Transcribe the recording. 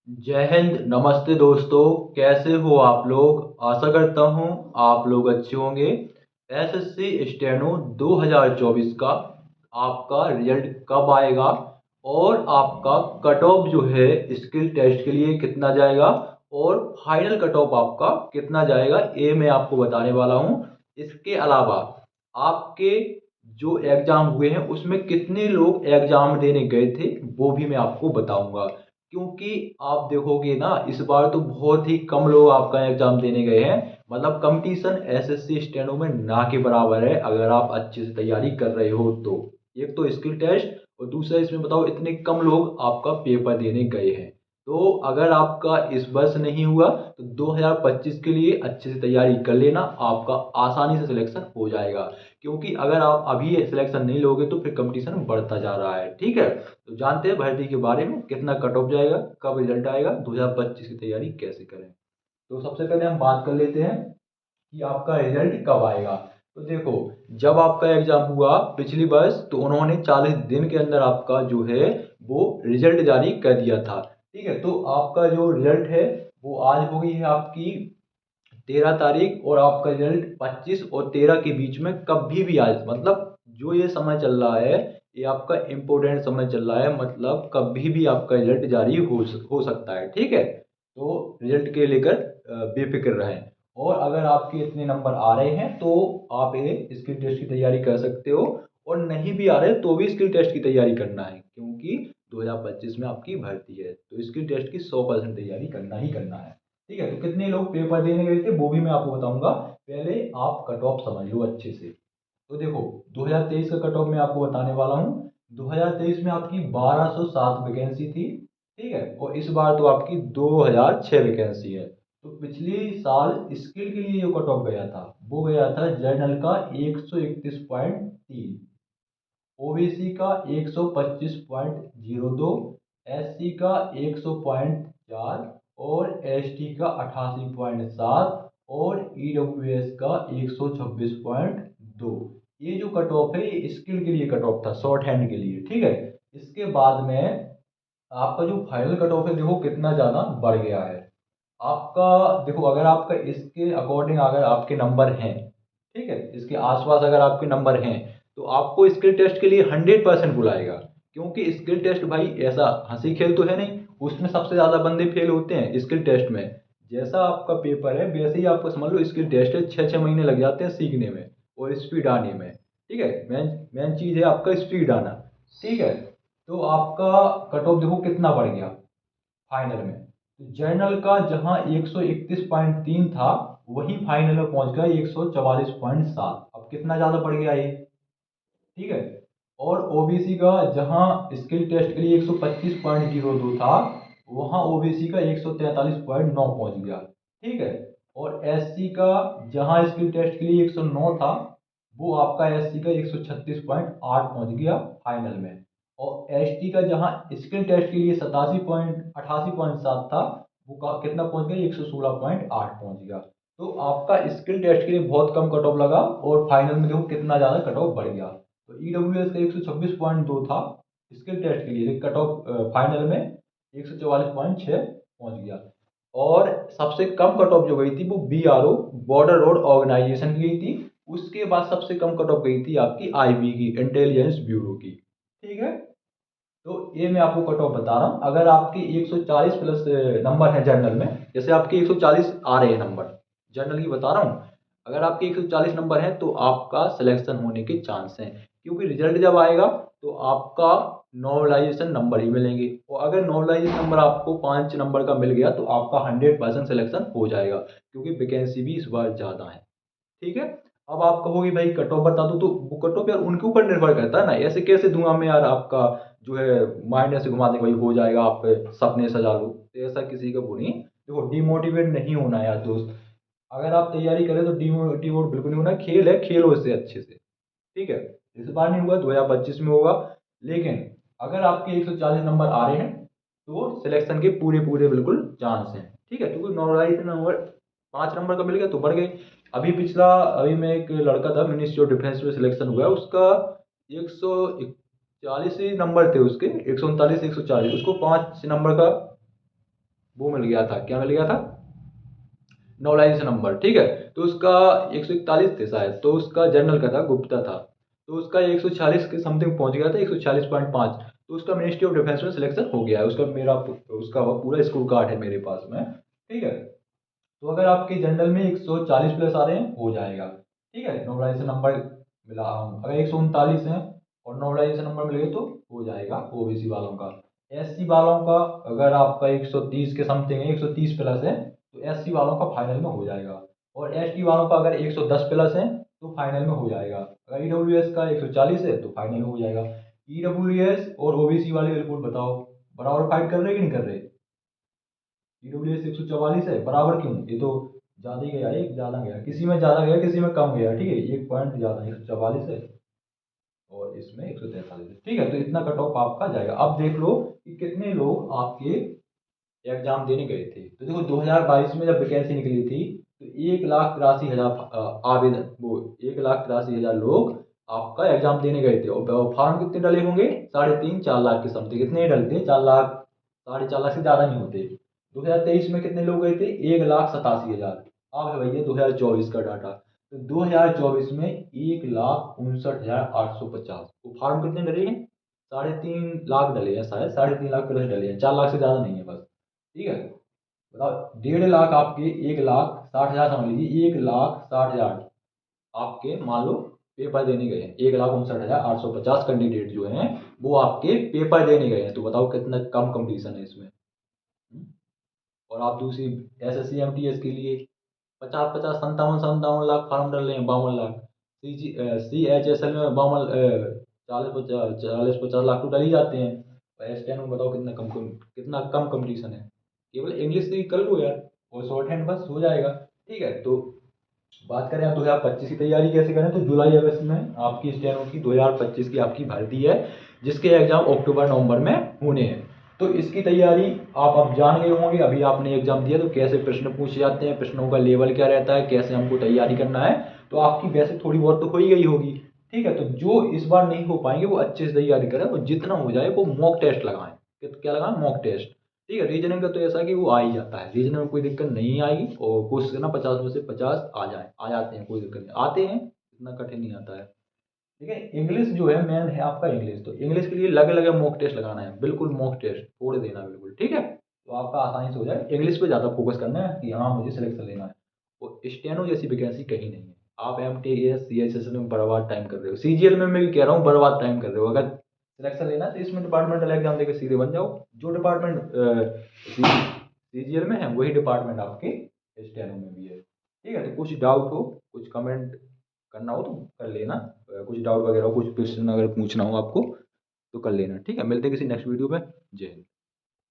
जय हिंद। नमस्ते दोस्तों, कैसे हो आप लोग। आशा करता हूँ आप लोग अच्छे होंगे। एसएससी स्टेनो 2024 का आपका रिजल्ट कब आएगा और आपका कट ऑफ जो है स्किल टेस्ट के लिए कितना जाएगा और फाइनल कट ऑफ आपका कितना जाएगा, ये मैं आपको बताने वाला हूँ। इसके अलावा आपके जो एग्जाम हुए हैं उसमें कितने लोग एग्जाम देने गए थे वो भी मैं आपको बताऊंगा। क्योंकि आप देखोगे ना, इस बार तो बहुत ही कम लोग आपका एग्जाम देने गए हैं। मतलब कंपटीशन एसएससी स्टेनो में ना के बराबर है अगर आप अच्छे से तैयारी कर रहे हो तो। एक तो स्किल टेस्ट और दूसरा इसमें बताओ इतने कम लोग आपका पेपर देने गए हैं। तो अगर आपका इस वर्ष नहीं हुआ तो 2025 के लिए अच्छे से तैयारी कर लेना, आपका आसानी से सिलेक्शन हो जाएगा। क्योंकि अगर आप अभी सिलेक्शन नहीं लोगे तो फिर कंपटीशन बढ़ता जा रहा है। ठीक है, तो जानते हैं भर्ती के बारे में, कितना कट ऑफ जाएगा, कब रिजल्ट आएगा, 2025 की तैयारी कैसे करें। तो सबसे पहले हम बात कर लेते हैं कि आपका रिजल्ट कब आएगा। तो देखो, जब आपका एग्जाम हुआ पिछली वर्ष तो उन्होंने 40 दिन के अंदर आपका जो है वो रिजल्ट जारी कर दिया था। ठीक है, तो आपका जो रिजल्ट है वो आज हो गई है आपकी 13 तारीख, और आपका रिजल्ट 25 और 13 के बीच में कभी भी आज, मतलब जो ये समय चल रहा है ये आपका इम्पोर्टेंट समय चल रहा है, मतलब कभी भी आपका रिजल्ट जारी हो सकता है। ठीक है, तो रिजल्ट के लेकर बेफिक्र रहें। और अगर आपके इतने नंबर आ रहे हैं तो आप ये स्किल टेस्ट की तैयारी कर सकते हो, और नहीं भी आ रहे तो भी स्किल टेस्ट की तैयारी करना है, क्योंकि 2025 में आपकी भर्ती है तो स्किल टेस्ट की 100% तैयारी करना ही करना है। ठीक है, तो कितने लोग पेपर देने गए थे वो भी मैं आपको बताऊंगा। पहले आप कट ऑफ समझ लो अच्छे से। तो देखो, 2023 का कट ऑफ मैं आपको बताने वाला हूँ। 2023 में आपकी 1207 वैकेंसी थी। ठीक है, और इस बार तो आपकी 2006 वैकेंसी है। तो पिछले साल स्किल के लिए जो कट ऑफ गया था वो गया था जर्नल का 131.3, ओबीसी का 125.02, एससी का 100.4 और एसटी का 88.7 और ईडब्ल्यूएस का 126.2। ये जो कट ऑफ है ये स्किल के लिए कट ऑफ था, शॉर्ट हैंड के लिए। ठीक है, इसके बाद में आपका जो फाइनल कट ऑफ है देखो कितना ज़्यादा बढ़ गया है। आपका देखो, अगर आपका इसके अकॉर्डिंग अगर आपके नंबर हैं, ठीक है, इसके आसपास अगर आपके नंबर हैं तो आपको स्किल टेस्ट के लिए 100% बुलाएगा। क्योंकि स्किल टेस्ट भाई ऐसा हंसी खेल तो है नहीं, उसमें सबसे ज़्यादा बंदे फेल होते हैं स्किल टेस्ट में। जैसा आपका पेपर है वैसे ही आपको समझ लो स्किल टेस्ट है, 6 6 महीने लग जाते हैं सीखने में और स्पीड आने में। ठीक है, मेन मेन चीज़ है आपका स्पीड आना। ठीक है, तो आपका कट ऑफ देखो कितना बढ़ गया फाइनल में। तो जर्नल का जहां 131.3 था वही फाइनल में पहुंच गया 144.7। अब कितना ज्यादा बढ़ गया ये। ठीक है, और ओबीसी का जहां स्किल टेस्ट के लिए 125.02 था वहां ओबीसी का 143.9 पहुंच गया। ठीक है, और एससी का जहां स्किल टेस्ट के लिए 109 था वो आपका एससी का 136.8 पहुंच गया फाइनल में। और एसटी का जहां स्किल टेस्ट के लिए 87.88.7 था वो कितना पहुंच गया, 116.8 पहुंच गया। तो आपका स्किल टेस्ट के लिए बहुत कम कट ऑफ लगा और फाइनल में देखो कितना ज़्यादा कट ऑफ बढ़ गया। तो ईडब्ल्यूएस का 126.2 था स्किल टेस्ट के लिए, कट ऑफ फाइनल में 144.6 पहुंच गया। और सबसे कम कट ऑफ जो गई थी वो बीआरओ, बॉर्डर रोड ऑर्गेनाइजेशन की गई थी। उसके बाद सबसे कम कट ऑफ गई थी आपकी आईबी की, इंटेलिजेंस ब्यूरो की। ठीक है, तो ये मैं आपको कट ऑफ बता रहा हूँ। अगर आपके 140 प्लस नंबर है जनरल में, जैसे आपके 140 आ रहे हैं नंबर, जनरल की बता रहा हूँ, अगर आपके 140 नंबर है तो आपका सिलेक्शन होने के चांस हैं। क्योंकि रिजल्ट जब आएगा तो आपका नॉर्मलाइजेशन नंबर ही मिलेंगे, और अगर नॉर्मलाइजेशन नंबर आपको 5 नंबर का मिल गया तो आपका 100% सिलेक्शन हो जाएगा, क्योंकि वैकेंसी भी इस बार ज़्यादा है। ठीक है, अब आप कहोगे भाई कट ऑफ बता दो, तो वो कट ऑफ यार उनके ऊपर निर्भर करता है ना, ऐसे कैसे दूंगा मैं यार आपका जो है माइंड ऐसे घुमा देंगे भाई हो जाएगा आप सपने सजा लो, तो ऐसा किसी का वो नहीं। देखो, डिमोटिवेट नहीं होना है यार दोस्त। अगर आप तैयारी करें तो डिमोटिवेट बिल्कुल नहीं होना, खेल है, खेलो इससे अच्छे से। ठीक है, इस बार नहीं हुआ 2025 में होगा। लेकिन अगर आपके 140 नंबर आ रहे हैं तो सिलेक्शन के पूरे पूरे बिल्कुल चांस हैं। ठीक है, क्योंकि नॉर्मलाइजेशन नंबर 5 नंबर का मिल गया तो बढ़ गए। अभी मैं एक लड़का था मिनिस्ट्री ऑफ डिफेंस में सिलेक्शन हुआ है उसका, 141 ही नंबर थे उसके, 139 140, उसको 5 नंबर का वो मिल गया था, क्या मिल गया था, नॉलेज नंबर, ठीक है। तो उसका 141 थे शायद, तो उसका जनरल का था, गुप्ता था, तो उसका 146 के समथिंग पहुंच गया था, 146.5। तो उसका मिनिस्ट्री ऑफ डिफेंस में सिलेक्शन हो गया है, उसका मेरा उसका पूरा स्कोर कार्ड है मेरे पास में, ठीक है। तो अगर आपके जनरल में 140 प्लस आ रहे हैं हो जाएगा, ठीक है, नॉर्मलाइजेशन नंबर मिला रहा हूँ, अगर 139 है और नॉर्मलाइजेशन नंबर मिले तो हो जाएगा ओबीसी वालों का। एससी वालों का अगर आपका 130 के समथिंग है, 130 प्लस है, तो एससी वालों का फाइनल में हो जाएगा। और एसटी वालों का अगर 110 प्लस है तो फाइनल में हो जाएगा। अगर ईडब्ल्यूएस का 140 है तो फाइनल में हो जाएगा। ईडब्ल्यूएस और ओबीसी वाले रिपोर्ट बताओ, बराबर फाइट कर रहे कि नहीं कर रहे? ईडब्ल्यूएस 144 है, बराबर क्यों? ये तो ज्यादा ही गया, एक ज्यादा गया, किसी में ज्यादा गया किसी में कम गया, ठीक है, एक पॉइंट ज्यादा 144 है और इसमें 143 है, ठीक है। तो इतना कट ऑफ आपका जाएगा। अब देख लो कि कितने लोग आपके एग्जाम देने गए थे। तो देखो 2022 में जब वैकेंसी निकली थी तो 1,83,000 आवेदन, वो 1,83,000 लोग आपका एग्जाम देने गए थे। और फॉर्म कितने डले होंगे? 3.5-4 लाख के समथिंग, कितने ही डलते हैं, 4 लाख, 4.5 लाख से ज्यादा नहीं होते। 2023 में कितने लोग गए थे? 1,87,000। अब है भैया 2024 का डाटा, तो 2024 में 1,59,850। वो फॉर्म कितने डले हैं? 3.5 लाख डले हैं शायद, 3.5 लाख प्लस डले हैं, 4 लाख से ज्यादा नहीं है बस, ठीक है। बताओ 1.5 लाख आपके, 1,60,000 समझ लीजिए, 1,60,000 आपके मान लो पेपर देने गए हैं, 1,59,850 कैंडिडेट जो हैं वो आपके पेपर देने गए हैं। तो बताओ कितना कम कंपटीशन है इसमें। हम्म? और आप दूसरी एसएससी एमटीएस के लिए 50-50, 57-57 लाख फॉर्म डल रहे हैं, 52 लाख। CHSL में 40-50 लाख तो डल ही जाते हैं। और एस10 में बताओ कितना कम कंपटीशन है। केवल इंग्लिश से ही कर लो यार, और शॉर्ट हैंड बस हो जाएगा, ठीक है। तो बात करें आप 2025 की तैयारी कैसे करें, तो जुलाई अगस्त में आपकी स्टेनो की 2025 की आपकी भर्ती है, जिसके एग्जाम अक्टूबर नवंबर में होने हैं। तो इसकी तैयारी आप अब जान गए होंगे, अभी आपने एग्जाम दिया तो कैसे प्रश्न पूछे जाते हैं, प्रश्नों का लेवल क्या रहता है, कैसे हमको तैयारी करना है। तो आपकी वैसे थोड़ी बहुत तो हो ही गई होगी, ठीक है। तो जो इस बार नहीं हो पाएंगे वो अच्छे से तैयारी करें, और जितना हो जाए वो मॉक टेस्ट लगाएं। क्या लगाएं? मॉक टेस्ट, ठीक है। रीजनिंग का तो ऐसा है कि वो आ ही जाता है, रीजनिंग में कोई दिक्कत नहीं आएगी, और कोशिश करना 50 में से 50 आ जाते हैं, कोई दिक्कत नहीं, आते हैं, इतना कठिन नहीं आता है, ठीक है। इंग्लिश जो है मेन है आपका इंग्लिश, तो इंग्लिश के लिए लगे लगे मॉक टेस्ट लगाना है, बिल्कुल मॉक टेस्ट छोड़ देना बिल्कुल, ठीक है। तो आपका आसानी से हो जाए, इंग्लिश पे ज़्यादा फोकस करना है कि हाँ मुझे सिलेक्शन लेना है। और स्टेनो जैसी वैकेंसी कहीं नहीं है। आप MTS CHS में बर्बाद टाइम कर रहे हो, CGL में मैं भी कह रहा हूँ बर्बाद टाइम कर रहे हो। अगर सिलेक्शन लेना है तो इसमें डिपार्टमेंटल एग्जाम देकर सीधे बन जाओ, जो डिपार्टमेंट CGL में है वही डिपार्टमेंट आपके स्टेनो में भी है, ठीक है। तो कुछ डाउट हो, कुछ कमेंट करना हो तो कर लेना, कुछ डाउट वगैरह हो, कुछ क्वेश्चन अगर पूछना हो आपको तो कर लेना, ठीक है। मिलते हैं किसी नेक्स्ट वीडियो में। जय हिंद।